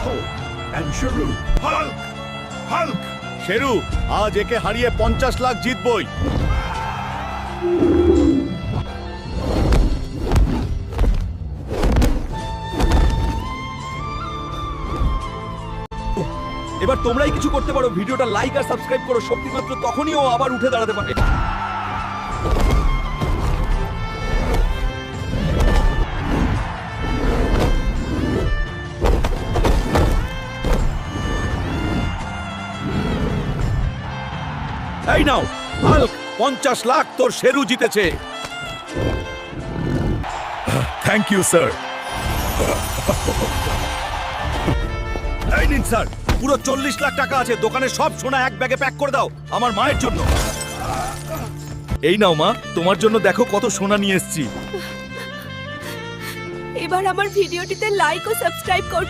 Hulk and Sheru. Hulk Hulk Sheru আজ একে হারিয়ে 50 লাখ জিতবই। এবার তোমরাই কিছু করতে পারো, ভিডিওটা লাইক আর সাবস্ক্রাইব করো। শক্তি মাত্র তখনই ও আবার উঠে দাঁড়াতে পারে। এই নাও হাল্ক, 50 লাখ তোর শেরু জিতেছে। Thank you sir. এই নিন স্যার, পুরো 40 লাখ টাকা আছে। দোকানে সব সোনা এক ব্যাগে প্যাক করে দাও আমার মায়ের জন্য। এই নাও মা, তোমার জন্য দেখো কত সোনা নিয়ে এসেছি। এবার আমার ভিডিওটিতে লাইক ও সাবস্ক্রাইব করো।